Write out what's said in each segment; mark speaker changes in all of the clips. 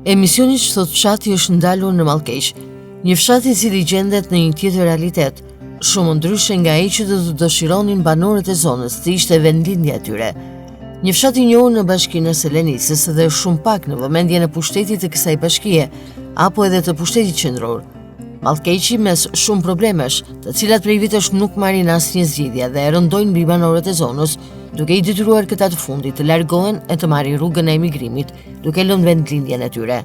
Speaker 1: Emisioni që thot fshati është ndalur në Mallkeq, një fshat i cili gjendet në një tjetër realitet, shumë ndryshe nga ai që do të dëshironin banorët e zonës të ishte vendlindja e tyre. Një fshat i njohur në Bashkinë e Selenisës dhe shumë pak në vëmendjen e pushtetit të kësaj bashkie, apo edhe të pushtetit qendror. Mallkeqi mes shumë problemesh, të cilat prej vitesh nuk marrin asnjë zgjidhje dhe e rëndojnë mbi banorët e zonës, duke i detyruar këta të fundit të largohen e të marrin rrugën e emigrimit, duke lënë vendlindjen e tyre.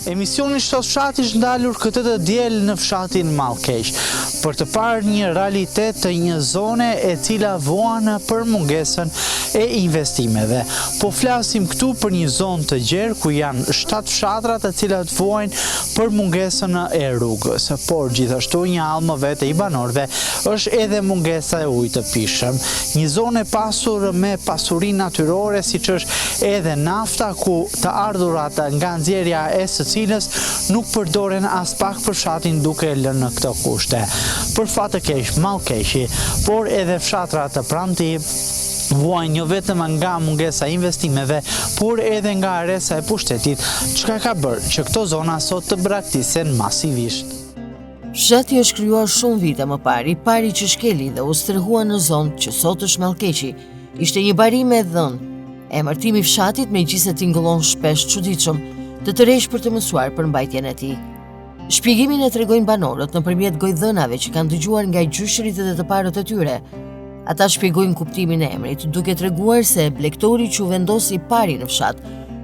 Speaker 2: Emisioni Shtot Fshati është ndalur këtë të diel në fshatin Mallkeq për të parë një realitet të një zone e cila vuan për mungesën e investimeve. Po flasim këtu për një zonë të gjerë ku janë 7 fshatra të cilat vuajnë për mungesën e rrugës, por gjithashtu një almë vete i banorëve është edhe mungesa e ujit të pishëm. Një zonë e pasur me pasurinë natyrore siç është edhe nafta, ku të ardhurat nga nxjerrja e së cilës nuk përdoren as pak për fshatin duke lënë në këto kushte. Për fat të keq, Mallkeqi, por edhe fshatrat të pranti vuajnë jo vetëm nga mungesa e investimeve, por edhe nga aresa e pushtetit, çka ka bërë që këto zona sot të braktisen masivisht.
Speaker 1: Fshati është krijuar shumë vite më parë, i pari që shkeli dhe u stërhua në zonë që sot është Mallkeqi. Ishte një barim e dhënë. Emërtimi i fshatit megjithëse tingëllon shpesh çuditshëm, të tërheq për të mësuar për mbajtjen e tij. Shpjegimin e tregojnë banorët nëpërmjet gojdhënave që kanë dëgjuar nga gjyshërit dhe të parët e tyre. Ata shpjegojnë kuptimin e emrit, duke treguar se blegtori që u vendosi pari në fshat,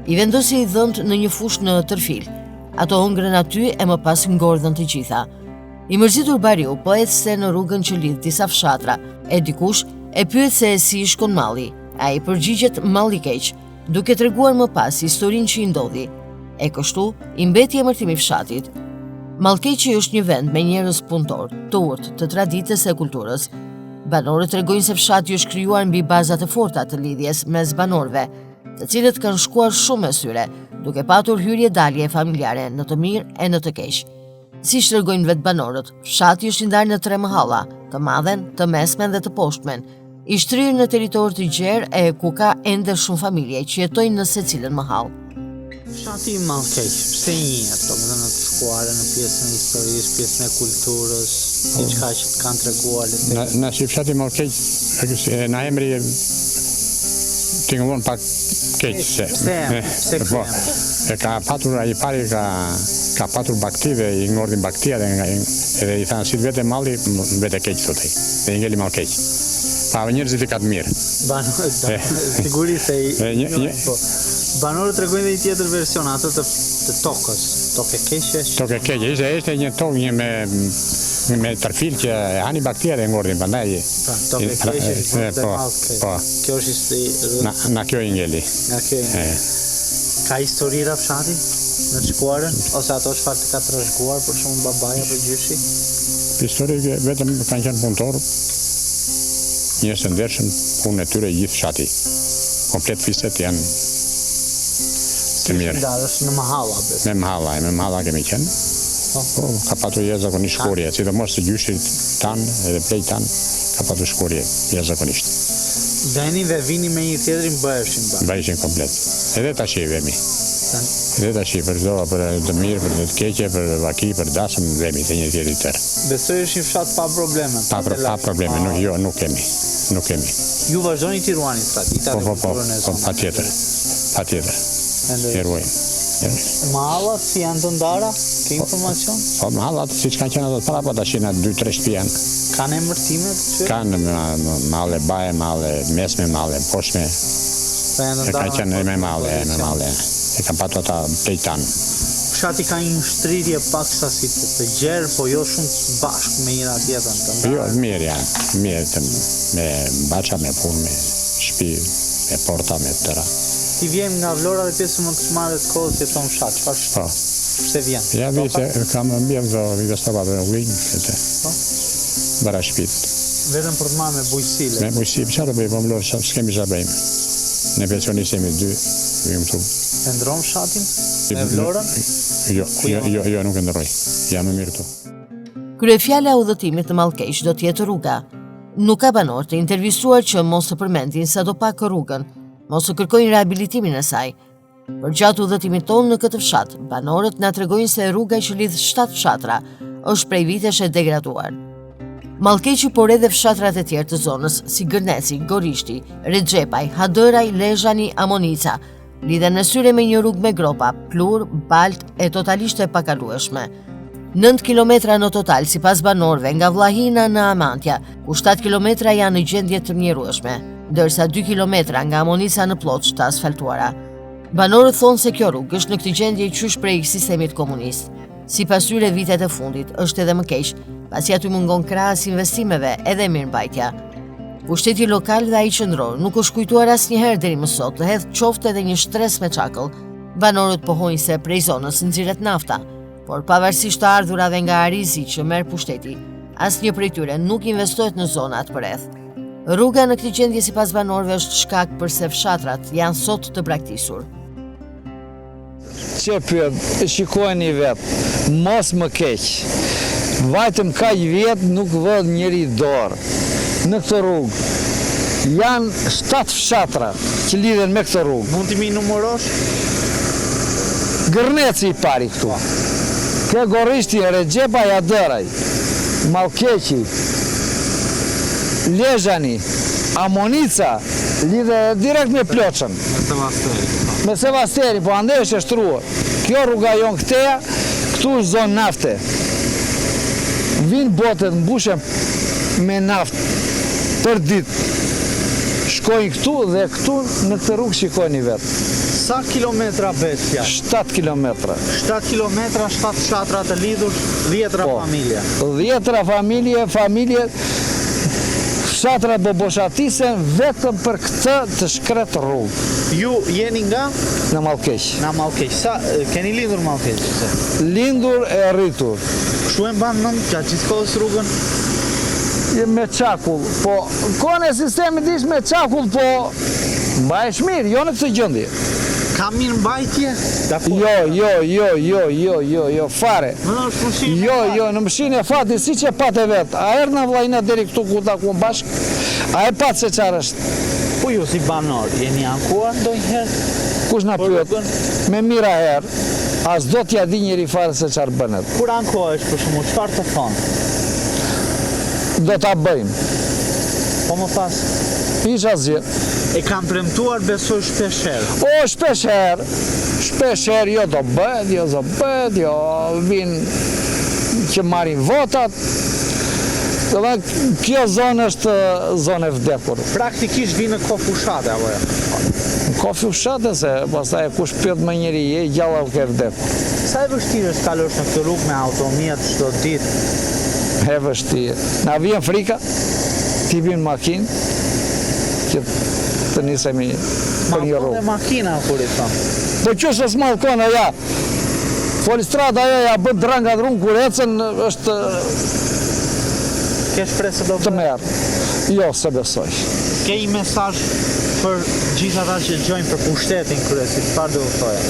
Speaker 1: i vendosi i dhënt në një fushë në tërfil. Ato hëngrën aty e më pas ngordhën të gjitha. I mërzitur bariu po ecste në rrugën që lidh disa fshatra, e dikush e pyet se si i shkon malli. Ai përgjigjet malli keq, duke treguar më pas historinë që i ndodhi. E kështu, i mbeti emërtimi i fshatit. Mallkeqi është një vend me njerëz punëtor, të urtë, të traditës e kulturës. Banorët tregojnë se fshati është krijuar mbi bazat e forta të lidhjes mes banorëve, të cilët kanë shkuar shumë me syre, duke patur hyrje dalje familjare në të mirë e në të keq. Siç tregojnë vetë banorët, fshati është i ndarë në 3 mahalla, të madhen, të mesmen dhe të poshtmen, i shtrirë në territor të gjerë e ku ka ende shumë familje që jetojnë në secilën mahallë.
Speaker 2: Fshati i Mallkeq, pse i njihet, domethënë në të shkuarë në pjesën e historisë, pjesën e kulturës, diçka që të kanë treguar
Speaker 3: Na si fshati i Mallkeq, na emri tingëllon pak keq se. Po, e ka patur ai pari ka patur bakti dhe i ngordhin baktia edhe i thanë si vetë malli vetë keq thotë. Dhe i ngeli Mallkeq. Pa njerëzit e ka të mirë.
Speaker 2: Banorët sigurisht se banorët tregojnë dhe një tjetër version, atë të tokës, tokë keqe.
Speaker 3: Tokë keqe, ishte një tokë me tërfil që e hani baktia dhe ngordhin, prandaj.
Speaker 2: Tokë keqe,
Speaker 3: po.
Speaker 2: Kjo është
Speaker 3: na kjo i ngeli.
Speaker 2: Nga kjo. Ka historira fshati në të shkuarën, ose ato çfarë të ka trashëguar për shkakun babaja për gjyshi?
Speaker 3: Histori vetëm kanë qenë punëtor, njerëz të ndershëm, punë e tyre gjithë fshati. Komplet fiset janë të mirë.
Speaker 2: Është në mahalla besoj.
Speaker 3: Me mahalla kemi qenë. Po, ka patur jashtëzakonisht shkorje, sidomos të gjyshit tan edhe plej tan ka patur shkorje jashtëzakonisht.
Speaker 2: Venive vini me një tjetrin
Speaker 3: bëheshin komplet. Edhe tash i vemi. Edhe tash për çdo për të mirë, për të keqe, për vaki, për dasëm vemi te një tjetri tërë.
Speaker 2: Besoj është një fshat pa probleme.
Speaker 3: Pa probleme, nuk kemi. Nuk kemi.
Speaker 2: Ju vazhdoni t'i ruani traditat e kulturën e zonës?
Speaker 3: Patjetër. E ruajmë.
Speaker 2: Mahallat si janë të ndara? Ke informacion?
Speaker 3: Po mahallat siç kanë qenë ato para, po tash janë 2-3 shtëpi janë.
Speaker 2: Kanë emërtime të tyre?
Speaker 3: Kanë mahalle baje, mahalle mesme, mahalle poshtme.
Speaker 2: E
Speaker 3: kanë qenë me mahalle. E kanë patur ata plejtan.
Speaker 2: Fshati ka një shtrirje paksa si të gjerë, po jo shumë bashkë me njëra tjetrën të ndara.
Speaker 3: Jo, mirë janë. Mirë me baça, me punë, me shtëpi, me porta, me tëra.
Speaker 2: Ti vjen nga Vlora dhe pjesë më të shmarrë të kohës jeton në fshat, çfarë? Pse vjen?
Speaker 3: Ja vite kam mbjell do vite sabat në ujin këtë.
Speaker 2: Po.
Speaker 3: Bara shtëpit.
Speaker 2: Vetëm për të marrë me bujqësile.
Speaker 3: Me bujqësi, çfarë bëj po Vlorë, s'kemi çfarë bëjmë. Ne pensionistë jemi 2, vim këtu.
Speaker 2: E ndron fshatin? Me Vlorën?
Speaker 3: Jo, nuk e ndroj. Jam më mirë këtu.
Speaker 1: Kryefjala e udhëtimit të Mallkeq do të jetë rruga. Nuk ka banor të intervistuar që mos të përmendin sadopak rrugën, mos të kërkojnë rehabilitimin e saj. Për gjatë udhëtimit tonë në këtë fshat, banorët na tregojnë se rruga që lidh 7 fshatra është prej vitesh e degraduar. Mallkeqi, por edhe fshatrat e tjerë të zonës, si Gërneci, Gorishti, Rexhepaj, Hadëraj, Lezhani, Amonica, lidhen në syre me një rrugë me gropa, plur, balt e totalisht e pakalueshme. 9 kilometra në total sipas banorëve nga Vllahina në Amantja, ku 7 kilometra janë në gjendje të mjerueshme, ndërsa 2 kilometra nga Amonica në Ploç të asfaltuara. Banorët thonë se kjo rrugë është në këtë gjendje qysh prej sistemit komunist. Sipas tyre, vitet e fundit është edhe më keq, pasi aty mungon krahas investimeve edhe mirëmbajtja. Pushteti lokal dhe ai qendror nuk është kujtuar asnjëherë deri më sot të hedh qoftë edhe një shtres me çakëll. Banorët pohojnë se prej zonës nxirret nafta, por pavarësisht të ardhurave nga Arizi që merr pushteti, asnjë prej tyre nuk investohet në zonat përreth. Rruga në këtë gjendje sipas banorëve është shkak përse fshatrat janë sot të braktisur.
Speaker 4: Që pyet, shikojeni vetë, mos më keq. Vajtëm kaq vjet nuk vë njëri dorë. Në këtë rrugë janë 7 fshatra që lidhen me këtë rrugë.
Speaker 2: Mund t'i mi numërosh?
Speaker 4: Gërneci i pari këtu. Ke Gorishti, Rexhepaj, Hadëraj, Mallkeqi, Lezhani, Amonica, lidhe direkt me Ploçën. Me Sevasteri, po ande është e shtruar. Kjo rruga jon këteja, këtu është zonë nafte. Vinë botet mbushen me naftë për ditë. Shkojnë këtu dhe këtu në këtë rrugë shikojnë vetë.
Speaker 2: Sa kilometra bet fjalë?
Speaker 4: 7 kilometra.
Speaker 2: 7 kilometra, 7 fshatra të lidhur, 10 familje.
Speaker 4: 10 familje, fshatra boboshatisen vetëm për këtë të shkret rrugë.
Speaker 2: Ju jeni nga?
Speaker 4: Në Mallkeq.
Speaker 2: Në Mallkeq. Sa keni lindur Mallkeq?
Speaker 4: Lindur e rritur.
Speaker 2: Kështu e mban mend gjatë gjithë kohës rrugën?
Speaker 4: Me çakull, po kone sistemit ishte me çakull, po mbahesh mirë, jo në këtë gjendje.
Speaker 2: Ka mirë mbajtje?
Speaker 4: Jo, fare. Jo, në mëshinë e fati, si që pat e vetë. A erë në Vllahina deri këtu ku takuam bashkë, a e pat se qarë është.
Speaker 2: Po ju si banor, jeni ankuar ndonjëherë?
Speaker 4: Kush na pyet? Me mira herë, as do t'ja di njëri fare se qarë bënet.
Speaker 2: Kur ankohesh për shembull, çfarë të thonë?
Speaker 4: Do t'a bëjmë.
Speaker 2: Po më pas?
Speaker 4: Isha zje.
Speaker 2: E kam premtuar besoj shpeshherë.
Speaker 4: O, shpeshherë, jo do bëhet, jo vinë që marrin votat. Dhe kjo zonë është zonë e vdekur.
Speaker 2: Praktikisht vinë në kohë fushate, apo jo?
Speaker 4: Në kohë fushate, se pastaj kush pyet më njëri, je gjalla u ke vdekur.
Speaker 2: Sa e vështirë është kalosh në këtë rrugë me automjet çdo ditë?
Speaker 4: E vështirë. Na vjen frika, ti vjen makinë, që të nisemi për një rrugë.
Speaker 2: Ma po makina, kur i thonë.
Speaker 4: Po qësh është malkona, ja. Polistrada ja bët drangat rrugë, kur ecën është
Speaker 2: Ke shpresë do
Speaker 4: të merë. Jo, se besoj.
Speaker 2: Ke një mesazh për gjithë ata që dëgjojnë për pushtetin kryesit, çfarë do të thoja?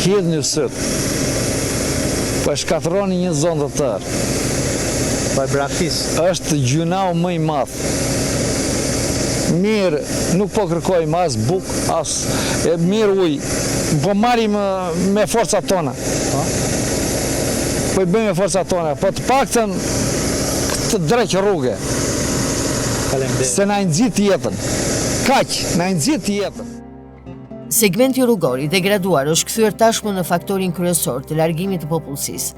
Speaker 4: Hidhni syt. Po e shkatërroni një zonë të tërë.
Speaker 2: Po e braktis.
Speaker 4: Është gjunau më i madh. Mirë, nuk po kërkojmë as bukë, as mirë ujë. Po marrim me forcat tona. Po i bëjmë me forcat tona. Po të paktën të dreq rrugë. Se na nxit jetën. Kaq, na nxit jetën.
Speaker 1: Segmenti rrugor i degraduar është kthyer tashmë në faktorin kryesor të largimit të popullsisë.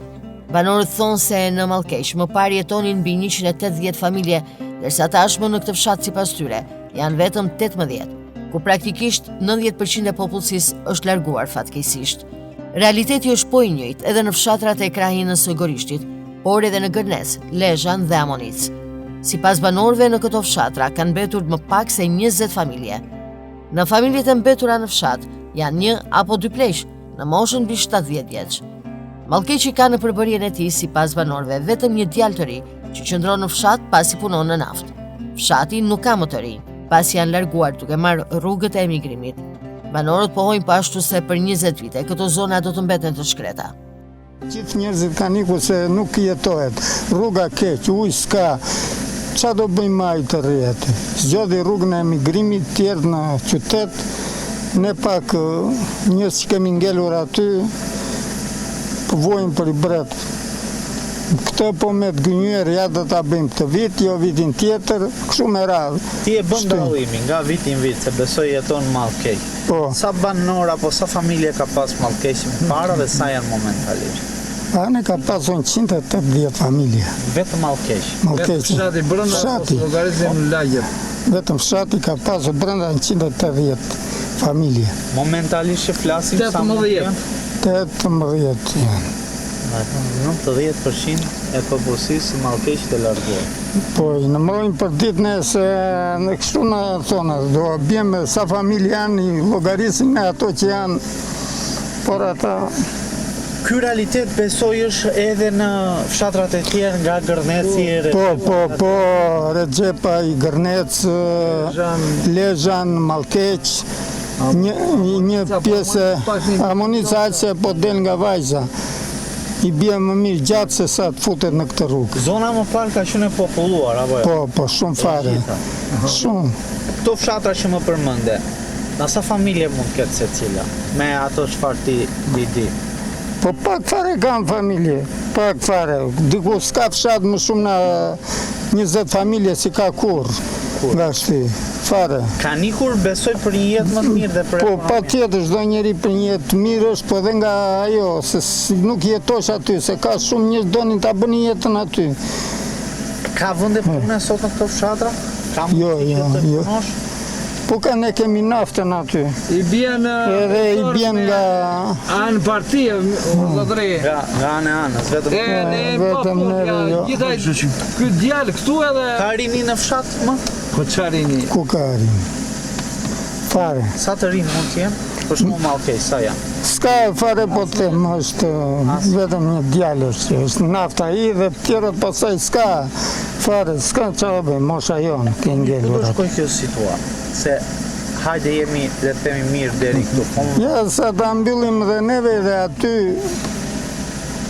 Speaker 1: Banorët thonë se në Mallkeq më parë jetonin mbi 180 familje, ndërsa tashmë në këtë fshat sipas tyre janë vetëm 18, ku praktikisht 90% e popullsisë është larguar fatkeqësisht. Realiteti është po i njëjtë edhe në fshatrat e krahinës së Gorishtit, por edhe në Gërnec, Lezhan dhe Amonic. Sipas banorëve në këto fshatra kanë mbetur më pak se 20 familje. Në familjet e mbetura në fshat janë 1 apo 2 pleq në moshën mbi 70 vjeç. Mallkeqi ka në përbërjen e tij sipas banorëve vetëm një djalë të ri që qëndron në fshat pasi punon në naftë. Fshati nuk ka më të rinj, pasi janë larguar duke marrë rrugët e emigrimit. Banorët pohojnë po ashtu se për 20 vite këto zona do të mbeten të shkreta.
Speaker 5: Gjithë njerëzit kanë ikur se nuk jetohet, rruga keq, ujë s'ka, qa do bëjmë ai të rrjetë? Zgjodhi rrugën e emigrimit, tjerë në qytet, Ne pak njës që kemi ngelur aty, përvojnë për i bret. Këtë po me të gënyer, ja do ta bëjmë këtë vit, jo vitin tjetër, kështu me radhë.
Speaker 2: Ti e bën dallimi nga viti në vit, se besoj jeton Mallkeq.
Speaker 5: Po.
Speaker 2: Sa banor apo sa familje ka pas Mallkeqi më para dhe sa janë momentalisht?
Speaker 5: Ne ka pasur 180 familje.
Speaker 2: Vetëm Mallkeq.
Speaker 5: Mallkeqi.
Speaker 4: Fshati brenda
Speaker 5: Fshati.
Speaker 4: llogarizim lagjet.
Speaker 5: Vetëm fshati ka pasur brenda 180 familje.
Speaker 2: Momentalisht që flasim sa
Speaker 4: 18.
Speaker 5: 18 janë.
Speaker 2: 90% e popullsisë Mallkeqit e larguar.
Speaker 5: Po, i nëmrojnë për ditën e se në kështu në thonë, do bjeme sa familje janë, i llogarisim me ato që janë, por ata...
Speaker 2: Ky realitet besoj është edhe në fshatrat e tjerë nga Gërneci e
Speaker 5: Po, Rexhepa i Gërnec, Lezhan, Mallkeq, një pjesë Amonica se po del nga vajza. I bje më mirë gjatë se sa të futet në këtë rrugë.
Speaker 2: Zona më parë ka qenë e populluar, apo jo?
Speaker 5: Po, shumë fare. Shumë.
Speaker 2: Këto fshatra që më përmende, në sa familje mund ketë secila, me ato çfarë ti di?
Speaker 5: Po pak fare kam familje, pak fare. Diku s'ka fshat më shumë na 20 familje si ka kur nga shti, fare.
Speaker 2: Ka nikur besoj për një jetë më të mirë dhe për
Speaker 5: Po, pa tjetër, çdo njeri për një jetë të mirë është, po dhe nga ajo, se nuk jetosh aty, se ka shumë njerëz donin ta bënin jetën aty.
Speaker 2: Ka vende pune sot në këto fshatra? Ka mundësi që të punosh?
Speaker 5: Po ka ne kemi naftën aty.
Speaker 4: I bjen
Speaker 5: Edhe i bjen nga...
Speaker 4: anë partia, zotëri.
Speaker 2: Nga anës, vetëm.
Speaker 5: vetëm neve, jo.
Speaker 4: Gjithaj, ky djalë këtu edhe...
Speaker 2: Ka rini në fshat më?
Speaker 4: Po qarini?
Speaker 5: Ku ka rin? Fare.
Speaker 2: Sa të rinë mund të jenë? Për shumë Mallkeq, sa janë?
Speaker 5: S'ka fare po të them, është vetëm një djalë është nafta i dhe tjerët pasaj s'ka fare, s'ka qabe, mosha jonë, ke
Speaker 2: Ku
Speaker 5: ngelur.
Speaker 2: do shkoj kjo situatë? Se hajde jemi dhe themi mirë deri këtu.
Speaker 5: Ja, sa ta mbyllim dhe neve dhe aty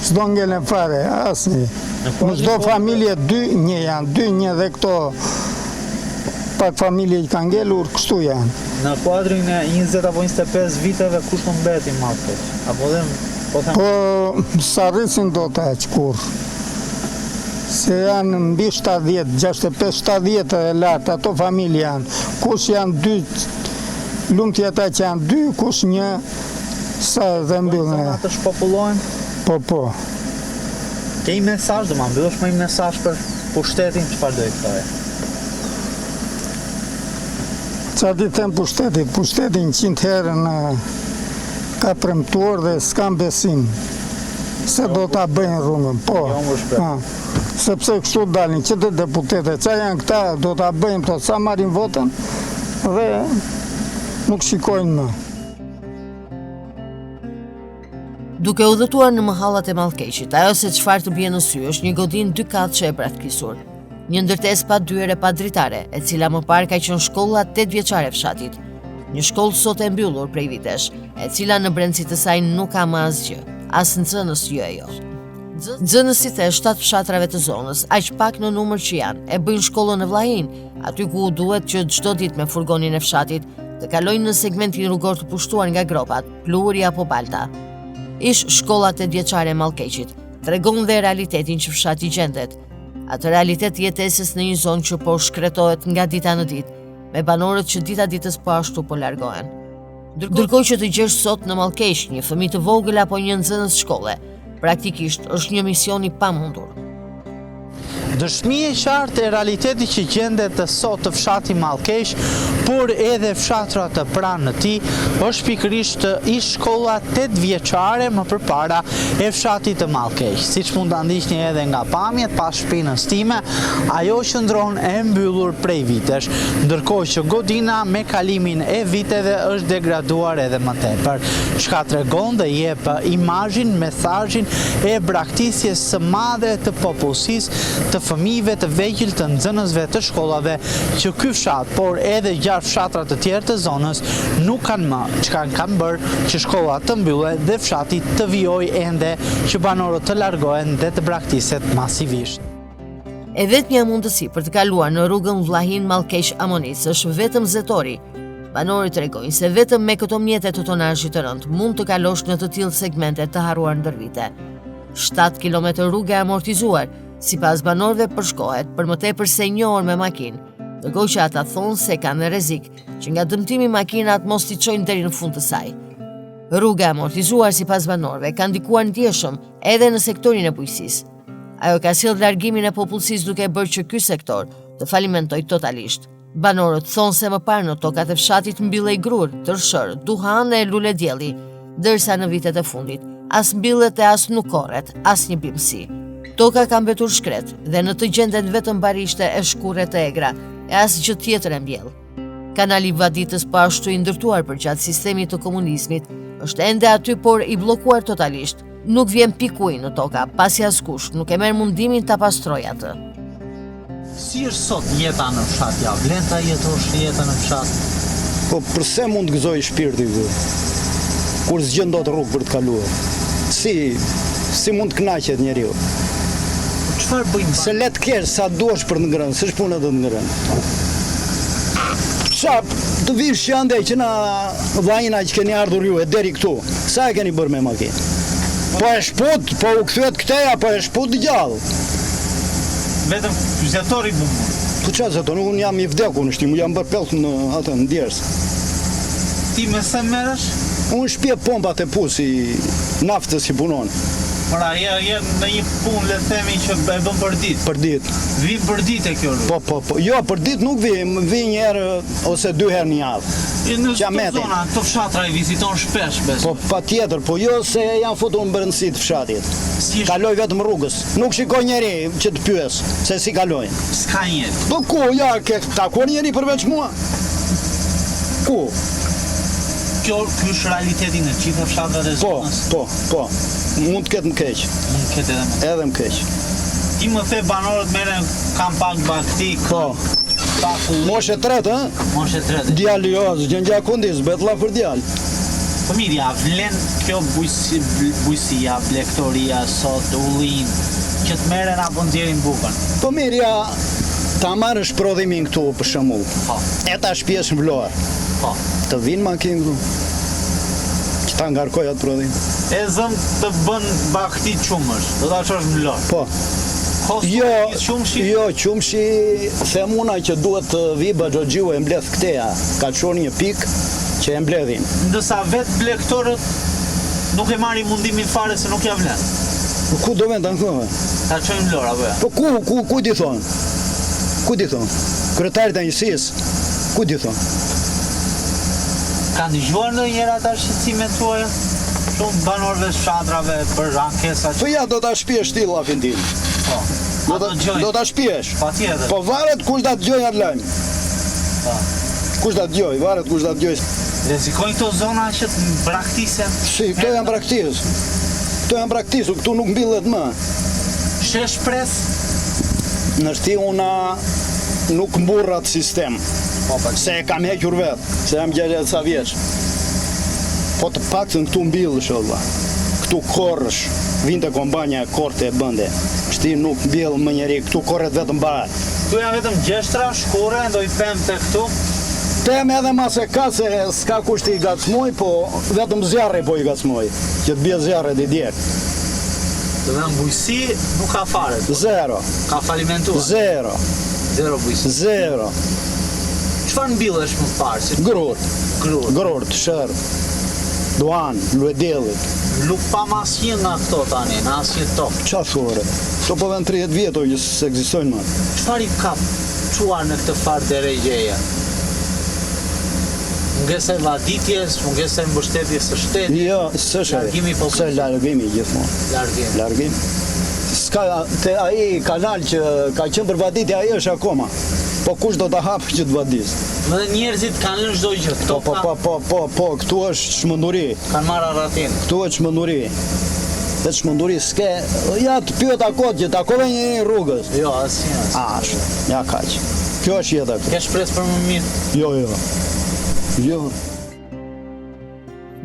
Speaker 5: s'do ngelen fare, asni. Në çdo familje një janë, një dhe këto pak familje që kanë ngelur, kështu janë.
Speaker 2: Në kuadrin e 20 apo 25 viteve kush më mbeti Mallkeq? Apo dhe po them
Speaker 5: Po, sa rrisin do të aq kur. Se janë mbi 70, 65-70 e lartë, ato familje janë. Kush janë 2, lumti ata që janë 2, kush 1, sa dhe mbyllën.
Speaker 2: zona të shpopullohen?
Speaker 5: Po.
Speaker 2: Ke një mesazh, do ma mbyllësh me një mesazh për pushtetin, çfarë do i thoje?
Speaker 5: Qa di them pushtetin 100 herë në ka premtuar dhe s'kam besim se do ta bëjnë rrugën, po.
Speaker 2: Jo më shpejt.
Speaker 5: Sepse kështu dalin që të deputete, qa janë këta, do ta bëjnë to, sa marrin votën dhe nuk shikojnë më.
Speaker 1: Duke udhëtuar në mahallat e Mallkeqit, ajo se çfarë të bie në sy është një godinë 2 katëshe e braktisur. Një ndërtesë pa dyer e pa dritare, e cila më parë ka qenë shkolla 8 vjeçare e fshatit. Një shkollë sot e mbyllur prej vitesh, e cila në brendësi të saj nuk ka më asgjë, as nxënës jo e jo. Nxënësit e 7 fshatrave të zonës, aq pak në numër që janë, e bëjnë shkollën në Vllahin, aty ku duhet që çdo ditë me furgonin e fshatit të kalojnë në segmentin rrugor të pushtuar nga gropat, Pluri apo Balta. Ish shkolla 8 vjeçare e Mallkeqit tregon dhe realitetin që fshati gjendet. Atë realitet jetesës në një zonë që po shkretohet nga dita në ditë, me banorët që dita ditës po ashtu po largohen. Ndërkohë që të gjesh sot në Mallkeq një fëmijë të vogël apo një nxënës shkolle, praktikisht është një mision i pamundur.
Speaker 2: Dëshmi e qartë e realiteti që gjendet sot të fshati Mallkeq, por edhe fshatra të pranë në tij, është pikërisht ish shkolla 8 vjeçare më përpara e fshatit të Mallkeq. Siç mund ta ndiqni edhe nga pamjet pas shpinës time, ajo qëndron e mbyllur prej vitesh, ndërkohë që godina me kalimin e viteve është degraduar edhe më tepër, çka tregon dhe jep imazhin, mesazhin e braktisjes së madhe të popullsisë, të fëmijëve të vegjël, të nxënësve të shkollave, që ky fshat, por edhe 6 fshatra të tjerë të zonës nuk kanë më, çka kanë bërë që shkolla të mbyllet dhe fshati të vijojë ende që banorët të largohen dhe të braktiset masivisht.
Speaker 1: E vetmja mundësi për të kaluar në rrugën Vllahin Mallkeq Amonicë është vetëm zetori. Banorët tregojnë se vetëm me këto mjete të tonazhit të rënd mund të kalosh në të tillë segmente të harruar ndër vite. 7 kilometër rrugë e amortizuar, sipas banorëve përshkohet për më tepër se 1 orë me makinë, ndërkohë që ata thonë se kanë rrezik që nga dëmtimi makinat mos t'i çojnë deri në fund të saj. Rruga e amortizuar sipas banorëve ka ndikuar ndjeshëm edhe në sektorin e bujqësisë. Ajo ka sjellë largimin e popullsisë duke bërë që ky sektor të falimentojë totalisht. Banorët thonë se më parë në tokat e fshatit mbillej grur, tërshër, duhan e lule dielli, ndërsa në vitet e fundit as mbillet e as nuk korret asnjë bimësi. Toka ka mbetur shkret dhe në të gjendet vetëm barishte e shkurre të egra e asgjë tjetër e mbjell. Kanali Vaditës po ashtu i ndërtuar përgjatë sistemit të komunizmit është ende aty por i bllokuar totalisht. Nuk vjen piku ujë në toka, pasi askush nuk e merr mundimin ta pastrojë atë.
Speaker 2: Si është sot jeta në fshat? Ja, vlen ta jetosh jetën në fshat?
Speaker 6: Po përse mund të gëzoj shpirti këtu? Kur s'gjën dot rrugë për të kaluar. Si mund të kënaqet njeriu?
Speaker 2: Çfarë bëjmë?
Speaker 6: Se le të kesh sa duash për të ngrënë, s'është puna të ngrënë. Të vish që andej që na vllajina që keni ardhur ju e deri këtu. Sa e keni bërë me makinë? Po e shput, po u kthehet këteja, po e shput gjallë.
Speaker 2: Vetëm fyziatori bumë.
Speaker 6: Po çfarë zëton, unë jam i vdekur në shtim, jam bërë pellë në atë në djers.
Speaker 2: Ti me sa merresh?
Speaker 6: Unë shpje pompat e pusi, naftës që punon.
Speaker 2: Pra, je në një punë, le të themi që e bën për ditë.
Speaker 6: Për ditë.
Speaker 2: Vi për ditë e kjo rrugë.
Speaker 6: Po. Jo, për ditë nuk vi një herë ose 2 herë në javë.
Speaker 2: Në këtë zona, këto fshatra i viziton shpesh, besoj.
Speaker 6: Po patjetër, po jo se janë futur në brendësi të fshatit. Kaloj vetëm rrugës. Nuk shikoj njeri që të pyes se si kalojnë.
Speaker 2: S'ka njeri.
Speaker 6: Po ku, ja, ke takon njeri përveç mua? Ku?
Speaker 2: Kjo është realiteti në gjitha fshatrat e zonës?
Speaker 6: Po. Mund të ketë më keq.
Speaker 2: Mund të ketë
Speaker 6: edhe më keq.
Speaker 2: Ti më the banorët merren kam pak bakti.
Speaker 6: Po. Moshe 3, ha?
Speaker 2: Moshe 3.
Speaker 6: Djali jo, gjën gjakundis, betlla për djal.
Speaker 2: Po mirë, ja, vlen kjo bujësia, blektoria, sot, ullin, që të merren apo nxjerrin bukën.
Speaker 6: Po mirë, ja, ta marrësh prodhimin këtu për shembull.
Speaker 2: Po.
Speaker 6: E ta shpjesh në Vlorë.
Speaker 2: Po.
Speaker 6: Të vinë makinë këtu. Që ta ngarkoj atë prodhim.
Speaker 2: E zëm të bën bakti qumësh, do ta çosh në Vlorë.
Speaker 6: Po. Jo, qumshi themuna që duhet të vi Baxhoxhiu e mbledh këteja, ka çon një pikë që e mbledhin.
Speaker 2: Ndërsa vetë blektorët nuk e marrin mundimin fare se nuk ja vlen.
Speaker 6: Ku do vend tani thonë?
Speaker 2: Ta çojnë në Vlorë apo jo?
Speaker 6: Po ku di thon? Ku di thon? Kryetari i njësisë, ku di thon?
Speaker 2: Kanë dëgjuar ndonjëherë ata shqetësimet tuaja? Shumë banorëve fshatrave për ankesa.
Speaker 6: Po ja do ta shpjesh ti llafin tim.
Speaker 2: Po.
Speaker 6: Do ta shpjesh.
Speaker 2: Patjetër.
Speaker 6: Po varet kush ta dëgjoj atë lajm.
Speaker 2: Po.
Speaker 6: Kush ta dëgjoj, varet kush ta dëgjoj.
Speaker 2: Rrezikojnë këto zona që të braktisen?
Speaker 6: Si, këto janë braktisë. Këtu nuk mbillet më.
Speaker 2: Shesh pres?
Speaker 6: Në shti una nuk mburr atë sistem. Se e kam hequr vetë, se jam 60 sa vjeç. Po të paktën këtu mbillësh olla. Këtu korrësh, vinte kombanja e korte e bënde. Shti nuk mbjell më njeri, këtu korret vetëm barat.
Speaker 2: Këtu janë vetëm gjeshtra, shkure, ndoj pemë të këtu?
Speaker 6: Pemë edhe mas e ka se s'ka kushti i gacmoj, po vetëm zjarri po i gacmoj, që të bje zjarret i djek.
Speaker 2: Dhe në bujësi nuk ka fare?
Speaker 6: Zero.
Speaker 2: Ka falimentuar?
Speaker 6: Zero.
Speaker 2: Zero bujësi?
Speaker 6: Zero.
Speaker 2: Çfarë mbillesh më parë?
Speaker 6: Grur, të shërë. Duan, luedjellit.
Speaker 2: Nuk pa asnjë nga këto tani, në asnjë tokë.
Speaker 6: Qa thore? Këto po vend 30 vjetoj që s'ekzistojnë më.
Speaker 2: Çfarë i ka çuar në këtë farë të regjeja? Mungesë e vaditjes, mungesë e mbështetjes së shtetit?
Speaker 6: Jo, s'është.
Speaker 2: Largimi po.
Speaker 6: Se largimi gjithmonë. Largim. S'ka te ai kanal që ka qenë për vaditje, ai është akoma. Po kush do ta hapë që të vadis?
Speaker 2: Dhe njerëzit kanë lënë çdo gjë.
Speaker 6: Po, këtu është çmenduri.
Speaker 2: Kanë marrë arratin.
Speaker 6: Këtu është çmenduri. Dhe çmenduri s'ke. Ja të pyet akot që takove një rrugës.
Speaker 2: Jo, asnjë.
Speaker 6: Ashtu. Ja kaq. Kjo është jeta këtu.
Speaker 2: Ke shpresë për më mirë?
Speaker 6: Jo.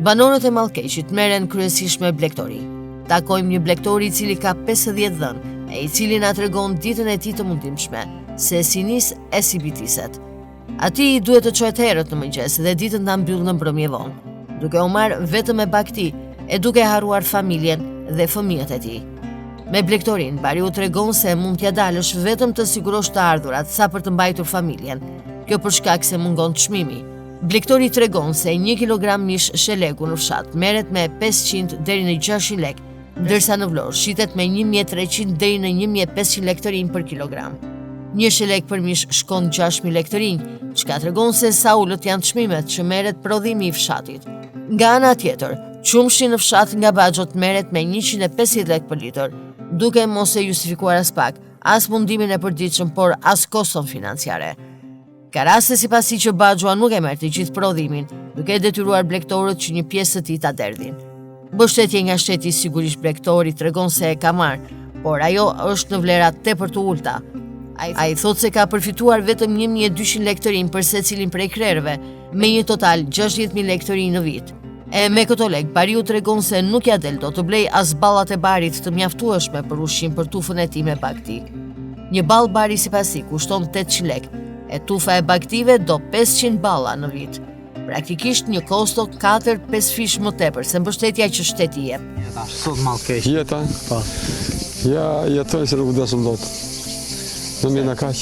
Speaker 1: Banorët e Mallkeqit merren kryesisht me blegtori. Takojmë një blegtori i cili ka 50 dhënë, e i cili na tregon ditën e tij të mundimshme, se si nis e si bitiset. Ati i duhet të qohet herët në mëngjes dhe ditën ta mbyll në mbrëmje vonë, duke u marrë vetëm me bakti e duke harruar familjen dhe fëmijët e tij. Me blegtorin, Bari u tregon se mund t'ja dalësh vetëm të sigurosh të ardhurat sa për të mbajtur familjen. Kjo për shkak se mungon çmimi. Blegtori tregon se 1 kilogram mish shelegu në fshat merret me 500 deri në 600 lek, ndërsa në Vlorë shitet me 1300 deri në 1500 lek të rinj për kilogram. 1 shelek për mish shkon 6000 lek të rinj, çka tregon se sa ulët janë çmimet që merret prodhimi i fshatit. Nga ana tjetër, qumshi në fshat nga Baxhot merret me 150 lek për litër, duke mos e justifikuar as pak, as mundimin e përditshëm, por as koston financiare. Ka raste sipasi që Baxhua nuk e merr të gjithë prodhimin, duke detyruar blegtorët që një pjesë të tij ta derdhin. Mbështetje nga shteti sigurisht blegtori tregon se e ka marrë, por ajo është në vlera tepër të ulta. Ai thot se ka përfituar vetëm 1200 lek të rinj për secilin prej krerëve, me një total 60000 lek të rinj në vit. E me këto lek, Bariu tregon se nuk ja del do të blej as ballat e barit të mjaftueshme për ushqim për tufën e tij me bagti. Një ball bari sipas tij kushton 800 lek, e tufa e bagtive do 500 balla në vit. Praktikisht një kosto 4-5 fish më tepër se mbështetja që shteti jep.
Speaker 2: Sot mallkeq.
Speaker 7: Jeta? Po. Ja, jetoj se nuk vdesëm dot. Në mjena kaq.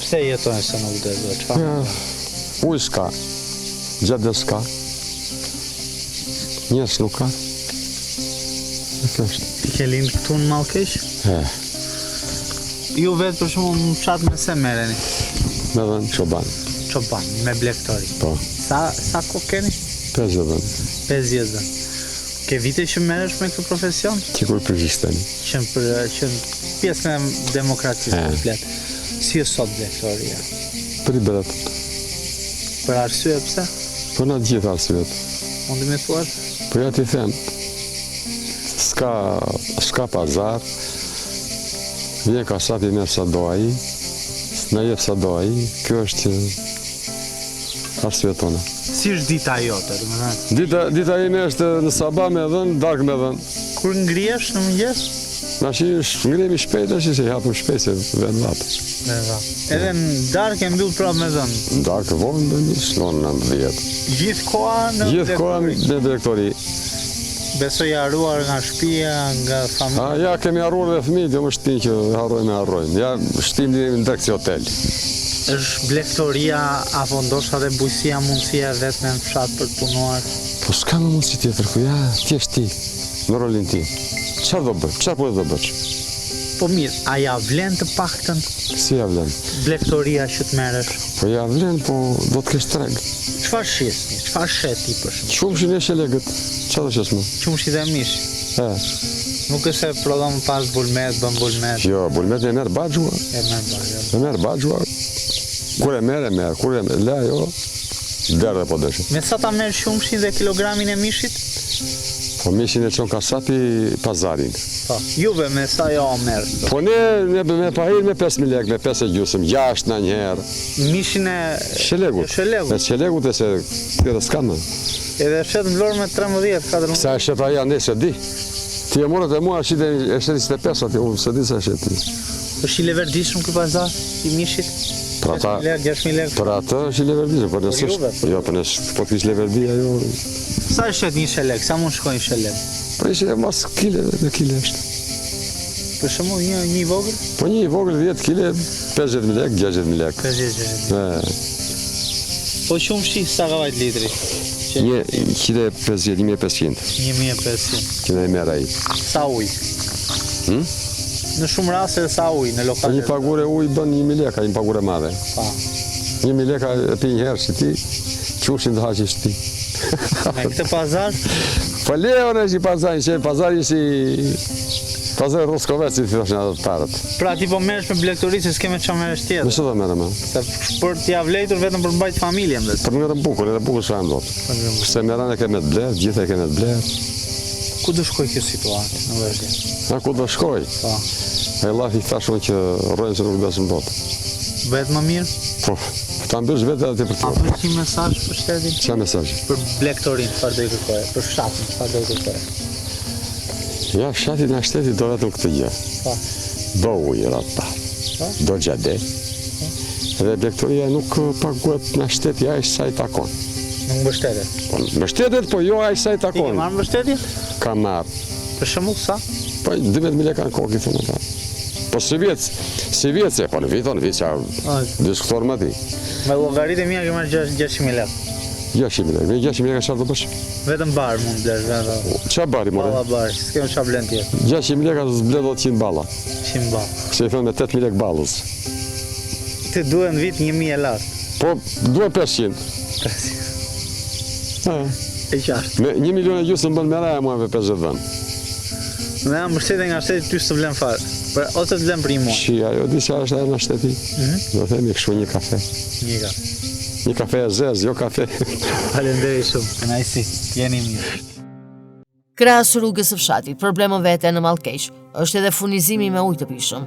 Speaker 2: Pse jetojnë se nuk vdes dot?
Speaker 7: Ja, uj s'ka, gjate s'ka. Njerës nuk ka.
Speaker 2: Ti ke lind këtu në mallkeq? Ju vetë për shumë në fshat me se merreni?
Speaker 7: Me dhënë çoban.
Speaker 2: Çoban, me blegtori?
Speaker 7: Po.
Speaker 2: Sa ko keni?
Speaker 7: 50 dhënë.
Speaker 2: 50 dhënë. Ke vite që merresh me këtë profesion?
Speaker 7: Qikur përgjisteni.
Speaker 2: Që pjesën e demokracisë komplet. Si është sot blegtoria?
Speaker 7: Për i berat.
Speaker 2: Për arsye pse?
Speaker 7: Për na gjithë arsyet.
Speaker 2: Mundi me thuash?
Speaker 7: Për ja t'i them, s'ka pazar, vjen kasati merr sa do ai, s'na jep sa do ai, kjo është arsye tona.
Speaker 2: Si është dita jote, domethënë?
Speaker 7: Dita ime është në sabah me dhën, darkë me dhën.
Speaker 2: Kur ngrihesh në mëngjes?
Speaker 7: Ngrihemi shpejt, se i hapëm shpejt se vjen vatë.
Speaker 2: Edhe në darkë e mbyll prapë me dhën.
Speaker 7: Në darkë vonë në shnon 90.
Speaker 2: Gjithë koha në
Speaker 7: blegtori.
Speaker 2: Besoj harruar nga shtëpia, nga familja.
Speaker 7: Ja, kemi harruar dhe fëmijët, jo më shtin që harrojmë. Ja, shtim në drejt si hotel.
Speaker 2: Është blegtoria apo ndoshta dhe bujësia mundësia vetëm në fshat për të punuar?
Speaker 7: Po s'ka më mundësi tjetër, ku ja, ti është ti, në rolin ti. Çfarë do bëj? Çfarë po do bëj?
Speaker 2: Po mirë, a ja vlen të paktën?
Speaker 7: Si ja vlen?
Speaker 2: Blegtoria që të merresh?
Speaker 7: Po ja vlen, po do të kesh treg.
Speaker 2: Çfarë shisni? Çfarë shet ti për shemb?
Speaker 7: Qumshin e shelegët. Çfarë do shes më?
Speaker 2: Qumshi dhe mish. Nuk është se prodhon pas bulmet, bën bulmet.
Speaker 7: Jo, bulmet e merr Baxhua. E merr Baxhua. Kur e merr, kur e la jo. Derdhe po dëshë.
Speaker 2: Me sa ta merr qumshin dhe kilogramin e mishit?
Speaker 7: Po mishin e çon kasati pazarin.
Speaker 2: Po, juve me sa jo merr?
Speaker 7: Po ne me pahir me 5000 lekë, me 5,5, 6 në njëherë.
Speaker 2: Mishin e
Speaker 7: shelegut. Me shelegut e se tjera s'ka më.
Speaker 2: Edhe shet në Vlorë me 13, 14.
Speaker 7: Sa e shet aja ne se di. Ti e morët e mua e sheti 25 ati, unë se di sa e sheti.
Speaker 2: është i leverdishëm ky pazar i mishit?
Speaker 7: Për ata,
Speaker 2: 6.000 lekë.
Speaker 7: për atë është i leverdishëm, për nësë është, jo, për nësë, po t'kish leverdia, jo.
Speaker 2: Sa është shet një shelek? Sa mund shkojnë shelek?
Speaker 7: Për ishe e mas kile, dhe kile është.
Speaker 2: Për shembull një vogël?
Speaker 7: Po një vogël 10 kile, 50.000 lekë, 60.000 lekë.
Speaker 2: 50.000. Po qumshi sa ka vajt litri?
Speaker 7: Një kile 50, 1500.
Speaker 2: 1500.
Speaker 7: Që ne merr ai.
Speaker 2: Sa ujë? Në shumë raste sa ujë në lokale.
Speaker 7: Një pagure ujë bën 1.000 lekë, një pagure madhe. 1.000 lekë e pi një herë si ti, qumshin të haqesh ti.
Speaker 2: Me këtë pazar?
Speaker 7: Po leon është i pazarin, që pazari si... Pazari Roskovec, si të thoshin ato të parët.
Speaker 2: Pra ti po merresh me blegtori se s'ke me çfarë merresh tjetër?
Speaker 7: Me çfarë do merrem?
Speaker 2: Se për t'ia vlejtur vetëm për mbajt familjen vetë.
Speaker 7: Për ngërëm bukur, edhe bukur s'fajm dot. Se merran e kemë të bler, gjithë e kemë të bler.
Speaker 2: Ku do shkoj kjo situatë në vazhdim?
Speaker 7: A ku do shkoj?
Speaker 2: Po.
Speaker 7: Ai llafi thashun që rrojnë se nuk besim dot.
Speaker 2: Bëhet më mirë?
Speaker 7: Po. Ta mbysh vetë atë për
Speaker 2: A
Speaker 7: to.
Speaker 2: bësh një mesazh për shtetin?
Speaker 7: Çfarë mesazh?
Speaker 2: Për blegtorin, çfarë do i kërkoje? Për fshatin, çfarë do i kërkoje?
Speaker 7: Ja, fshati nga shteti do vetëm këtë gjë.
Speaker 2: Po.
Speaker 7: Do ujë rata. Do gjade. Dhe Bektoria nuk paguhet nga shteti aq sa i takon.
Speaker 2: Nuk mbështetet.
Speaker 7: Po mbështetet, po jo aq sa i
Speaker 2: Ti ke
Speaker 7: takon.
Speaker 2: marrë mbështetje?
Speaker 7: Ka marrë.
Speaker 2: Për shembull sa?
Speaker 7: Po 12.000 lekë në kokë i thonë ata. Po si vjet se, po në viton, vjetja diskutor më ti.
Speaker 2: Me llogaritë mia ke marrë 600.000 lekë.
Speaker 7: 600.000 lekë, me 600.000 lekë çfarë do bësh?
Speaker 2: Vetëm bar mund blesh, vetëm.
Speaker 7: Çfarë bari more?
Speaker 2: Balla bar, s'kem çfarë blen tjetër.
Speaker 7: 600.000 lekë do zbledh 100 balla.
Speaker 2: 100 ball.
Speaker 7: Se i thonë me 8.000 lekë ballës.
Speaker 2: Ti duhet në vit 1.000 e lart.
Speaker 7: Po duhet 500.
Speaker 2: E qartë.
Speaker 7: Me 1 milion e gjysmë bën me raja muajve 50 dhënë.
Speaker 2: Me mbështetje nga shteti ty s'të vlen fare. Ose të vlen për 1 muaj.
Speaker 7: Shi, ajo di se është edhe në shteti. Do themi kështu një kafe.
Speaker 2: Një ka.
Speaker 7: Një kafe e zez, jo kafe.
Speaker 2: Faleminderit shumë. Kënaqësi. Jeni mirë.
Speaker 1: Krahas rrugës së fshatit, problemën vete në Mallkeq është edhe furnizimi me ujë të pishëm.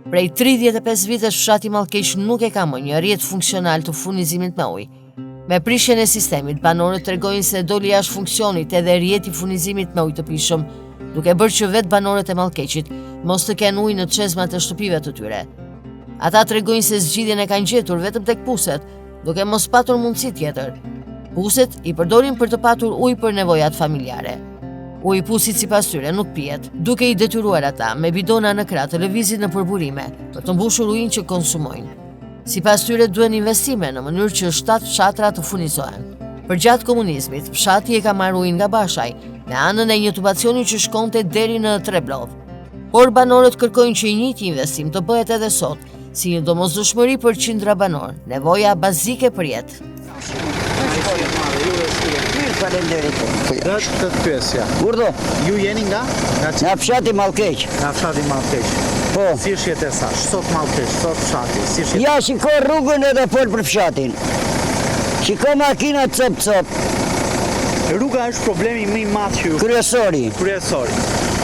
Speaker 1: Prej 35 vitesh fshati Mallkeq nuk e ka më një rrjet funksional të furnizimit me ujë. Me prishjen e sistemit, banorët tregojnë se doli jashtë funksionit edhe rrjeti i furnizimit me ujë të pishëm, duke bërë që vetë banorët e Mallkeqit mos të kenë ujë në çezmat e shtëpive të tyre. Ata tregojnë se zgjidhjen e kanë gjetur vetëm tek puset, duke mos patur mundësi tjetër. Puset i përdorin për të patur ujë për nevojat familjare. Uji i pusit sipas tyre nuk pihet, duke i detyruar ata me bidona në krah të lëvizin në përburime për të mbushur ujin që konsumojnë. Sipas tyre duhen investime në mënyrë që 7 fshatra të furnizohen. Përgjatë komunizmit, fshati e ka marrë ujin nga Bashaj, në anën e një tubacioni që shkonte deri në Treblov. Por banorët kërkojnë që i njëjti investim të bëhet edhe sot, si një domosdoshmëri për qindra banor, nevoja bazike për jetë.
Speaker 8: Faleminderit.
Speaker 2: Të pyesja.
Speaker 8: Kurdo?
Speaker 2: Ju jeni nga?
Speaker 8: Nga fshati Mallkeq.
Speaker 2: Nga fshati Mallkeq.
Speaker 8: Po.
Speaker 2: Si është jeta sa? Sot Mallkeq, sot fshati. Si është?
Speaker 8: Ja shiko rrugën edhe fol për fshatin. Shiko makina cop.
Speaker 2: Rruga është problemi më i madh që ju.
Speaker 8: Kryesori.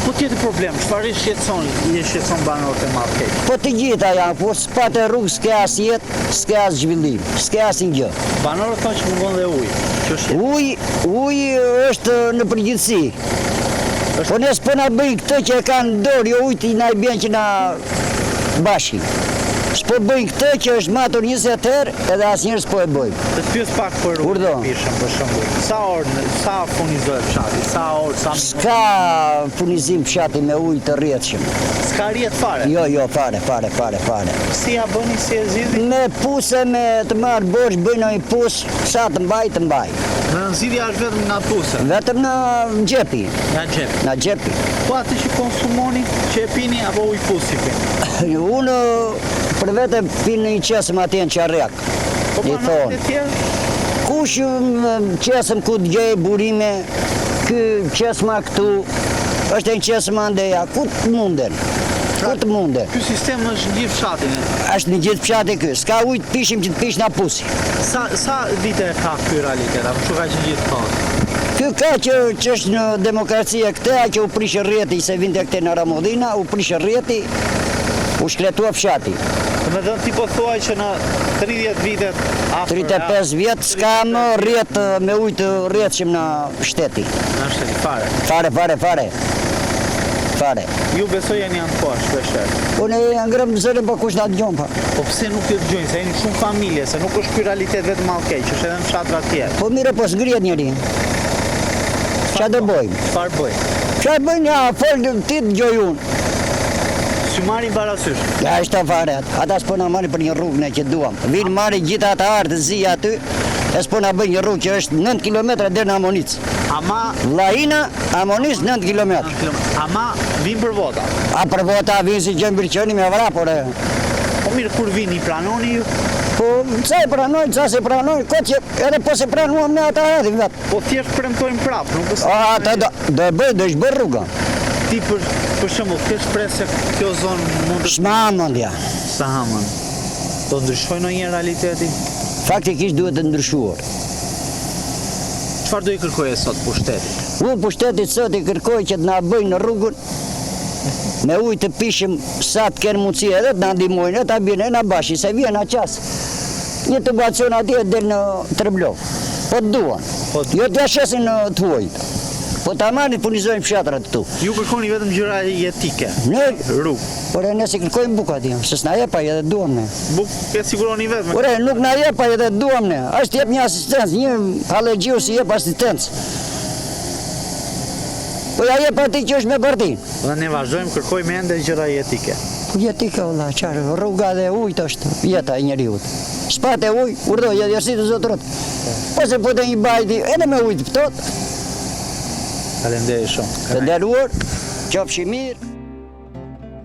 Speaker 2: Po tjetër problem, çfarë shqetëson banorët e Mallkeq?
Speaker 8: Po të gjitha janë, po s'patë rrugë s'ke as jetë, s'ke as zhvillim, s'ke as gjë.
Speaker 2: Banorët thonë që mungon dhe ujë. Që është
Speaker 8: Uji është në përgjithësi. Po ne s'po na bëjnë këtë që e kanë dorë, jo ujti na i bjen që na bashi. S'po bëjnë këtë që është matur 20 herë edhe asnjëherë s'po e bëjnë.
Speaker 2: Të pyes pak për rrugën e pishëm për shembull. Sa furnizohet fshati? Sa orë?
Speaker 8: S'ka furnizim fshati me ujë të rrjetshëm.
Speaker 2: S'ka rrjet fare?
Speaker 8: Jo, fare.
Speaker 2: Si ja bëni, si e zgjidhni?
Speaker 8: Me puse, me të marrë borç, bëjnë një pus, sa të mbaj.
Speaker 2: Në nxirja është vetëm nga puse?
Speaker 8: Vetëm në xhepi.
Speaker 2: Nga xhepi. Po atë që konsumoni, që e pini apo ujë pusi pini?
Speaker 8: Unë për vete pinë një qesëm atjen qarrek.
Speaker 2: Po banorët e tjerë?
Speaker 8: Kush qesëm ku të gjej burime, ky qesëma këtu, është një qesëm andeja, ku të munden?
Speaker 2: Ky sistem është në gjithë fshatin?
Speaker 8: Është në gjithë fshatin ky, s'ka ujë të pishim që të pish na pusi.
Speaker 2: Sa vite ka ky realitet, apo çu ka që gjithë kohë?
Speaker 8: Ky ka që është në demokracia këtea që u prishë rrjeti se vinte këte në Ramodhina, u prishë rrjeti, u shkletua fshati.
Speaker 2: Me dhe ti po thuaj që në 30 vitet
Speaker 8: 35 vjetë s'ka më rrjet me ujë të rrjetshëm në shteti.
Speaker 2: Në shteti, fare.
Speaker 8: Fare.
Speaker 2: Ju besoj janë poshtë, shpesher.
Speaker 8: Unë e ngrëm zërin për kush nga të gjonë pa.
Speaker 2: Po pse nuk të dëgjojnë, se jeni shumë familje, se nuk është ky realitet vetëm Mallkeq, është edhe në fshatra tjerë.
Speaker 8: Po mire, po s'ngrihet njëri. Qa do bojmë?
Speaker 2: Çfarë bëjmë?
Speaker 8: Çfarë bëjmë, ja, folë ti të gjoj unë.
Speaker 2: Si marrin parasysh?
Speaker 8: Ja, është ta fare atë. Ata s'po na marrin për një rrugë ne që duam. Vinë marrin gjitha ata artë zi aty, e s'po na bëjnë një rrugë që është 9 km deri në Amonic.
Speaker 2: Ama
Speaker 8: Vllajina, Amonic 9 km.
Speaker 2: Ama vinë për vota.
Speaker 8: A për vota vinë si gjën birqeni me vra, por
Speaker 2: Po mirë, kur vini, pranoni ju?
Speaker 8: Po, ca e pranojnë, ca se pranojnë, këtë që edhe po se pranuam ne ata hedhim vetë.
Speaker 2: Po thjesht premtojnë prapë, nuk është.
Speaker 8: Ata do e bëj rruga.
Speaker 2: Ti për shembull, ke shpresë se kjo zonë mund të
Speaker 8: S'hamendja.
Speaker 2: Do ndryshojë ndonjë realiteti?
Speaker 8: Faktikisht duhet të ndryshuar.
Speaker 2: Çfarë do i kërkoje sot pushtetit?
Speaker 8: Unë pushtetit sot i kërkoj që të na bëjnë rrugën me ujë të pishëm sa të kenë mundësi edhe të na ndihmojnë, ta bjene na bashi, se vjen a qas. Një tubacion atje deri në Treblov. Po të duan. Jo t'ja shesin të huajt. Po tamam punizojnë fshatrat këtu.
Speaker 2: Ju kërkoni vetëm gjëra jetike.
Speaker 8: Ne
Speaker 2: Rrugë.
Speaker 8: Ore, nëse kërkojmë buk atje, se s'na jep ai edhe duam ne.
Speaker 2: Buk e siguroni vetëm.
Speaker 8: Ore, nuk na jep ai edhe duam ne. As të jep një asistencë, një hallegjiu si jep asistencë. Po ja jep atij që është me partin.
Speaker 2: Dhe ne vazhdojmë kërkojmë ende gjëra jetike.
Speaker 8: Jetike valla, çfarë rruga dhe ujit është jeta e njeriu. Spate ujë, urdhoj jashtë të zotrot. Po se po të një bajti, edhe me ujë të ftohtë.
Speaker 2: Faleminderit shumë.
Speaker 8: Të nderuar, qofshi mirë.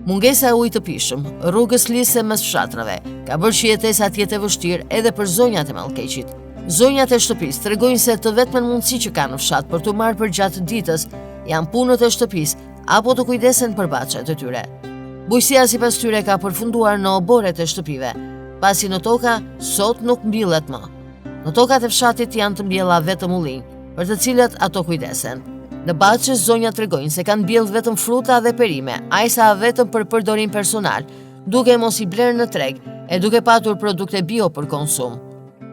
Speaker 1: Mungesa e ujit të pishëm, rrugës lise mes fshatrave, ka bërë që jetesa të jetë e vështirë edhe për zonjat e Mallkeqit. Zonjat e shtëpisë tregojnë se të vetmen mundësi që kanë në fshat për të marrë për gjatë ditës janë punët e shtëpisë apo të kujdesen për baçet e tyre. Bujësia sipas tyre ka përfunduar në oboret e shtëpive, pasi në toka sot nuk mbillet më. Në tokat e fshatit janë të mbjella vetëm ullinj, për të cilat ato kujdesen. Në Baçë zonja tregojnë se kanë mbjellë vetëm fruta dhe perime, ajsa vetëm për përdorim personal, duke mos i blerë në treg e duke patur produkte bio për konsum.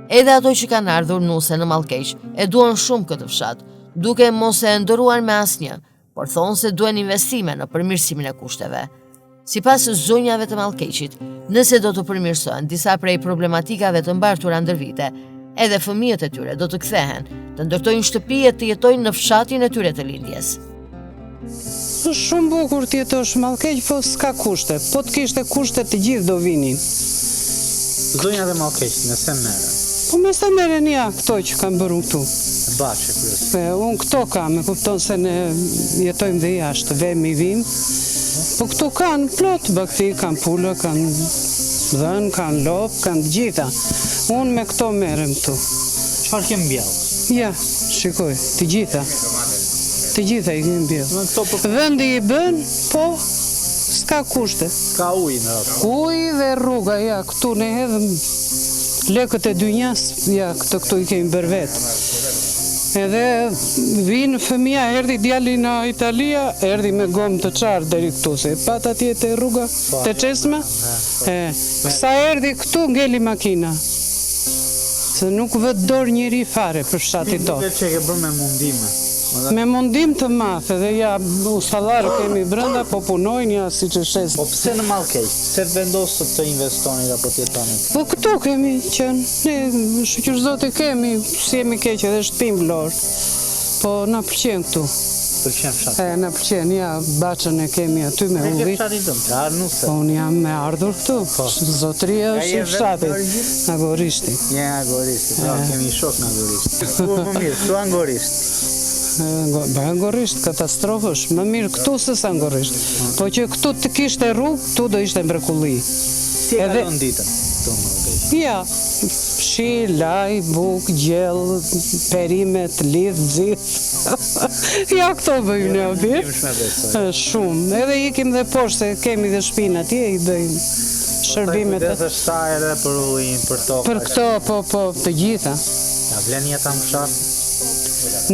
Speaker 1: Edhe ato që kanë ardhur nuse në Mallkeq e duan shumë këtë fshat, duke mos e ndëruar me asnjë, por thonë se duhen investime në përmirësimin e kushteve. Sipas zonjave të Mallkeqit, nëse do të përmirësohen disa prej problematikave të mbartura ndër vite, edhe fëmijët e tyre do të kthehen, të ndërtojnë shtëpi e të jetojnë në fshatin e tyre të lindjes.
Speaker 9: Është shumë bukur të jetosh Mallkeq, po s'ka kushte. Po të kishte kushte të gjithë do vinin.
Speaker 2: Zonjat e Mallkeqit, nëse merren.
Speaker 9: Po me sa merren ja këto që kanë bërë këtu.
Speaker 2: Baçë kryesisht.
Speaker 9: Unë këto kam, e kupton se ne jetojmë dhe jashtë, vemi vim. Po këtu kanë plot bakti, kanë pula, kanë dhën, kanë lop, kanë të gjitha. Unë me këto merrem këtu.
Speaker 2: Çfarë ke mbjell?
Speaker 9: Ja, shikoj, të gjitha. Të gjitha i kemi mbjell. Vendi i bën, po s'ka kushte.
Speaker 2: Ka ujë në ato.
Speaker 9: Ujë dhe rruga, ja, këtu ne hedhëm lekët e dynjas, ja, këtu i kemi bërë vetë. Edhe vinë fëmija, erdi djali në Italia, erdi me gomë të qarë deri këtu, se pat atje të rruga të qesme. Sa erdi këtu ngeli makina, se nuk vët dorë njëri fare për fshatin to.
Speaker 2: Duket që ke bërë me mundime.
Speaker 9: Me mundim të madh, edhe ja usallarë kemi brenda, po punojnë ja si që shes.
Speaker 2: Po pse në Mallkeq? Pse vendosët të investoni apo të jetoni?
Speaker 9: Po këtu kemi qenë, ne shqyrëzote kemi, si jemi keq edhe shtëpim vlorë, po na pëlqen këtu.
Speaker 2: Pëlqen fshati?
Speaker 9: Na pëlqen, ja, Baçën e kemi aty me
Speaker 2: Ne ke
Speaker 9: uvit.
Speaker 2: fshatin tënd, ka nuse.
Speaker 9: Po unë jam me ardhur këtu, zotëria është i fshatit, Agorishti.
Speaker 2: Ja, Agorishti, kemi shok në Agorishti. Po më mirë, këtu Angorisht.
Speaker 9: Angorisht, katastrofë është, më mirë këtu se sa Angorisht. Po që këtu të kishte rrugë, këtu do ishte mrekulli.
Speaker 2: Si e kalon ditën këtu në Mallkeq?
Speaker 9: Ja, shi, laj, buk, gjell, perimet, lidh, zith. Ja, këto bëjmë ne atje. Shumë. Edhe ikim dhe poshtë, se kemi dhe shpinë atje, i bëjmë shërbimet.
Speaker 2: Kujdes është sa edhe për ujin, për tokë.
Speaker 9: Për këto, po, të gjitha.
Speaker 2: Ja, vlen jeta në fshat?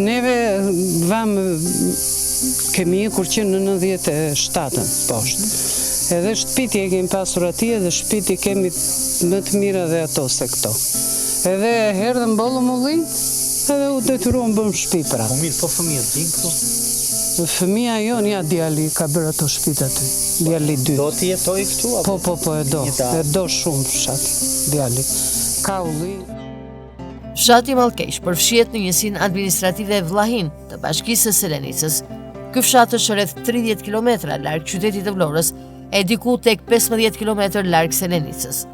Speaker 9: Neve kemi ikur që në 97-ën poshtë. Edhe shtëpiti e kemi pasur atje dhe shtëpiti kemi më të mira dhe ato se këto. Edhe herdhëm bollëm ullin, edhe u detyruam bëm shtëpi pra.
Speaker 2: Po mirë, po fëmijët din këtu?
Speaker 9: Fëmija jonë, ja, djali ka bërë ato shtëpit aty, djali 2.
Speaker 2: Do të jetoj këtu?
Speaker 9: Po, e do shumë fshati, djali. Ka ullin.
Speaker 1: Fshati Mallkeq përfshihet në njësinë administrative Vllahin të bashkisë së Selenicës. Ky fshat është rreth 30 kilometra larg qytetit të Vlorës e diku tek 15 kilometër larg Selenicës.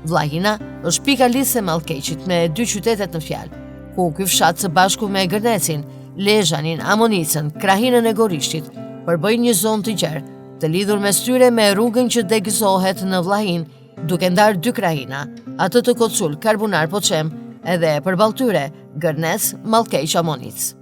Speaker 1: Vllahina është pika lidhëse e Mallkeqit me 2 qytetet në fjalë, ku ky fshat së bashku me Gërnecin, Lezhanin, Amonicën, Krahinën e Gorishtit përbëjnë një zonë të gjerë, të lidhur mes tyre me rrugën që degëzohet në Vllahin, duke ndarë 2 krahina, atë të Kocul, Karbunar, Poçem, edhe përballë tyre Gërnec, Mallkeq, Amonic.